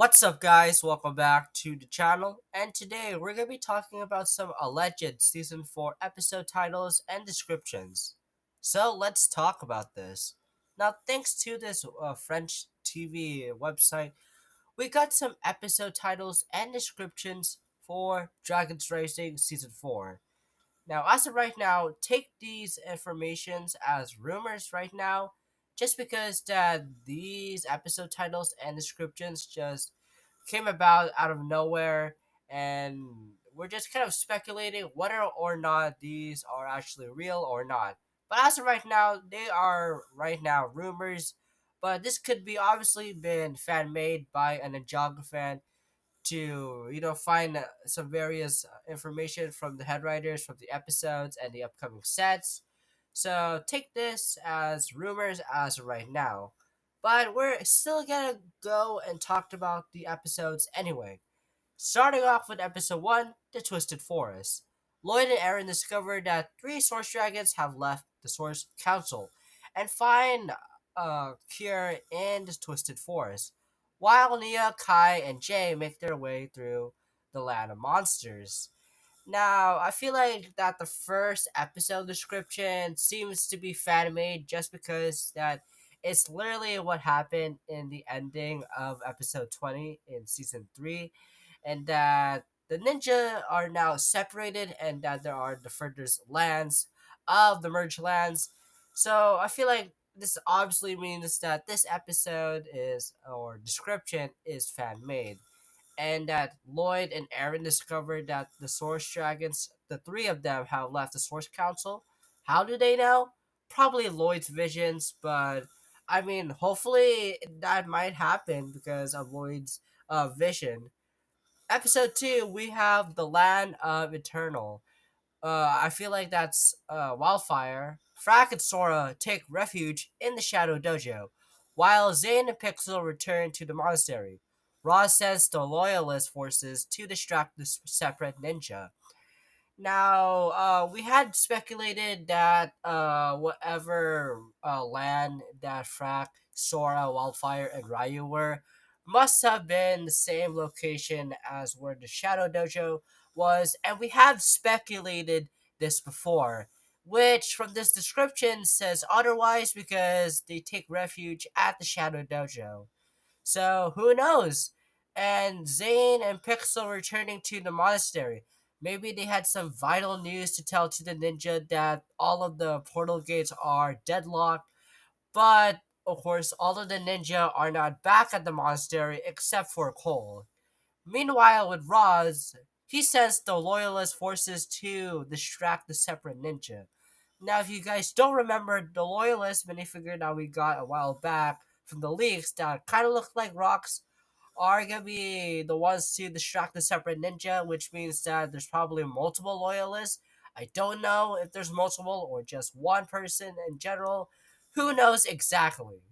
What's up, guys? Welcome back to the channel. And today we're going to be talking about some alleged Season 4 episode titles and descriptions. So let's talk about this. Now, thanks to this French TV website, we got some episode titles and descriptions for Dragon's Racing Season 4. Now, as of right now, take these informations as rumors right now, just because that these episode titles and descriptions just came about out of nowhere, and we're just kind of speculating whether or not these are actually real or not. But as of right now, they are right now rumors. But this could be obviously been fan made by a Ninjago fan to find some various information from the head writers from the episodes and the upcoming sets. So take this as rumors as of right now, but we're still gonna go and talk about the episodes anyway. Starting off with episode 1, The Twisted Forest. Lloyd and Aaron discover that three Source Dragons have left the Source Council and find a cure in the Twisted Forest, while Nia, Kai, and Jay make their way through the land of monsters. Now, I feel like that the first episode description seems to be fan made just because that it's literally what happened in the ending of episode 20 in season 3, and that the ninja are now separated and that there are the further lands of the merged lands. So I feel like this obviously means that this episode is or description is fan made, and that Lloyd and Aaron discovered that the Source Dragons, the three of them, have left the Source Council. How do they know? Probably Lloyd's visions, but I mean, hopefully that might happen because of Lloyd's vision. Episode 2, we have The Land of Eternal. I feel like that's Wildfire. Frack and Sora take refuge in the Shadow Dojo, while Zane and Pixel return to the monastery. Roz sends the Loyalist forces to distract the separate ninja. Now, we had speculated that whatever land that Frack, Sora, Wildfire, and Ryu were must have been the same location as where the Shadow Dojo was, and we have speculated this before, which from this description says otherwise because they take refuge at the Shadow Dojo. So who knows? And Zane and Pixel returning to the monastery. Maybe they had some vital news to tell to the ninja that all of the portal gates are deadlocked, but of course, all of the ninja are not back at the monastery except for Cole. Meanwhile, with Roz, he sends the Loyalist forces to distract the separate ninja. Now, if you guys don't remember, the Loyalist minifigure that we got a while back from the leaks that kind of look like rocks are gonna be the ones to distract the separate ninja, which means that there's probably multiple Loyalists. I don't know if there's multiple or just one person in general. Who knows exactly?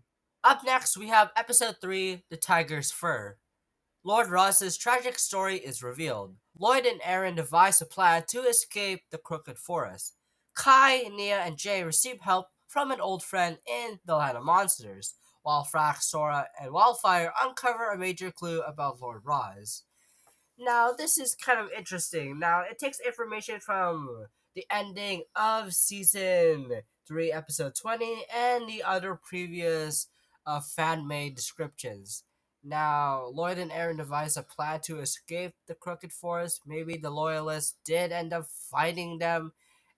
Up next, we have episode 3, The Tiger's Fur. Lord Ross's tragic story is revealed. Lloyd and Aaron devise a plan to escape the Crooked Forest. Kai, Nia, and Jay receive help from an old friend in the Land of Monsters, while Frax, Sora, and Wildfire uncover a major clue about Lord Ross. Now, this is kind of interesting. Now, it takes information from the ending of season 3, episode 20, and the other previous fan made descriptions. Now, Lloyd and Aaron devise a plan to escape the Crooked Forest. Maybe the Loyalists did end up fighting them,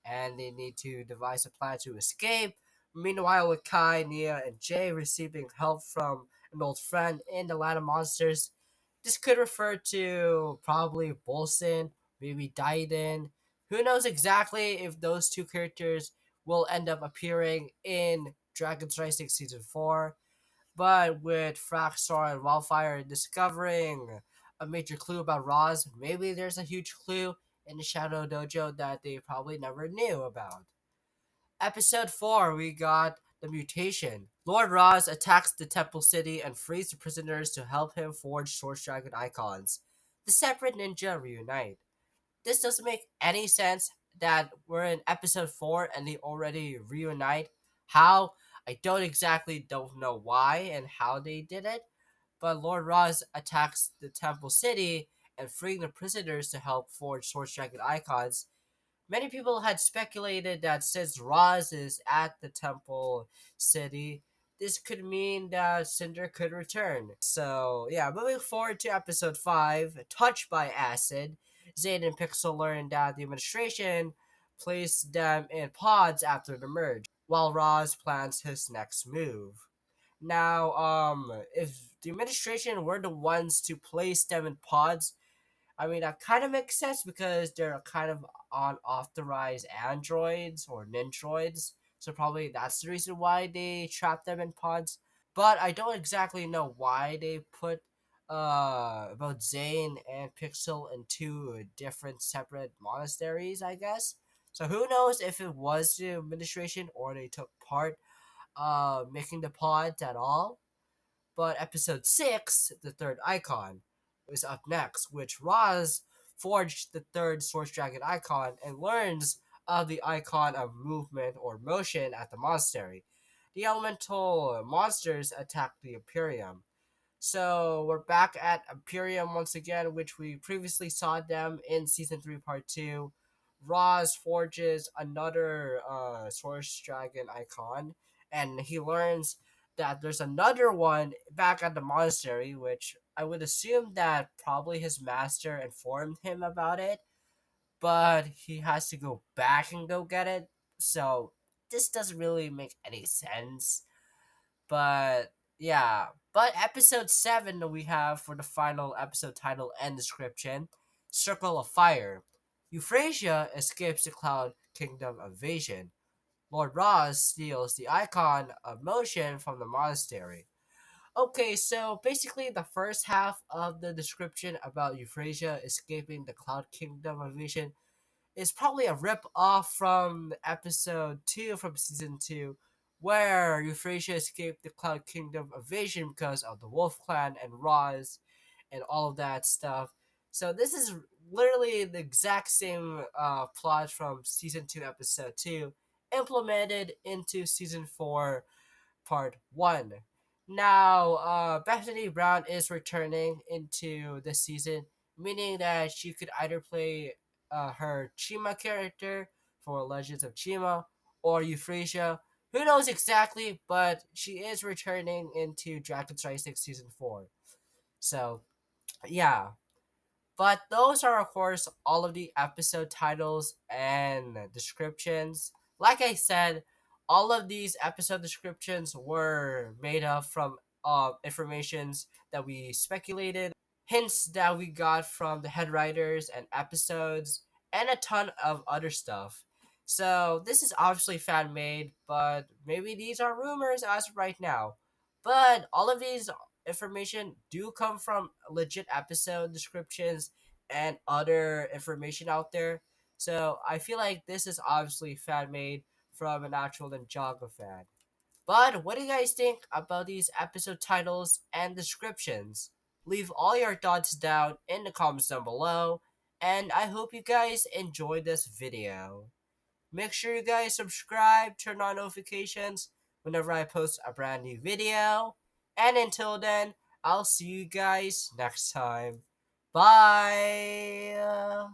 and they need to devise a plan to escape. Meanwhile, with Kai, Nia, and Jay receiving help from an old friend in the Land of Monsters, this could refer to probably Bolson, maybe Daiden. Who knows exactly if those two characters will end up appearing in Dragon's Rising Season 4. But with Fraxor and Wildfire discovering a major clue about Roz, maybe there's a huge clue in the Shadow Dojo that they probably never knew about. Episode 4, we got The Mutation. Lord Roz attacks the Temple City and frees the prisoners to help him forge Source Dragon icons. The separate ninja reunite. This doesn't make any sense that we're in episode 4 and they already reunite. How? I don't exactly don't know why and how they did it, but Lord Roz attacks the temple city and freeing the prisoners to help forge Sword Dragon icons. Many people had speculated that since Roz is at the temple city, this could mean that Cinder could return. So, yeah, moving forward to episode 5, Touched by Acid, Zane and Pixel learn that the administration placed them in pods after the merge, while Roz plans his next move. Now, if the administration were the ones to place them in pods, I mean, that kind of makes sense because they're kind of unauthorized androids or nintroids. So probably that's the reason why they trap them in pods. But I don't exactly know why they put about Zane and Pixel in two different separate monasteries, I guess. So who knows if it was the administration or they took part making the pods at all. But episode 6, the third icon, is up next, which Roz forged the third Source Dragon icon and learns of the icon of movement or motion at the monastery. The elemental monsters attack the Imperium. So we're back at Imperium once again, which we previously saw them in season 3, part 2. Roz forges another Source Dragon icon, and he learns that there's another one back at the monastery, which I would assume that probably his master informed him about it, but he has to go back and go get it. So this doesn't really make any sense. But yeah, but episode 7 that we have for the final episode title and description, Circle of Fire. Euphrasia escapes the Cloud Kingdom invasion. Lord Ross steals the icon of motion from the monastery. Okay, so basically the first half of the description about Euphrasia escaping the Cloud Kingdom invasion is probably a rip off from episode 2 from season 2, where Euphrasia escaped the Cloud Kingdom invasion because of the Wolf Clan and Roz and all of that stuff. So this is literally the exact same plot from season 2, episode 2, implemented into season 4, part 1. Now, Bethany Brown is returning into the season, meaning that she could either play her Chima character for Legends of Chima or Euphrasia. Who knows exactly, but she is returning into Dragon's Rising Season 4. So, yeah. But those are, of course, all of the episode titles and descriptions. Like I said, all of these episode descriptions were made up from informations that we speculated, hints that we got from the head writers and episodes, and a ton of other stuff. So this is obviously fan made, but maybe these are rumors as of right now. But all of these information do come from legit episode descriptions and other information out there. So I feel like this is obviously fan made from an actual Ninjago fan. But what do you guys think about these episode titles and descriptions? Leave all your thoughts down in the comments down below, and I hope you guys enjoyed this video. Make sure you guys subscribe, turn on notifications whenever I post a brand new video. And until then, I'll see you guys next time. Bye!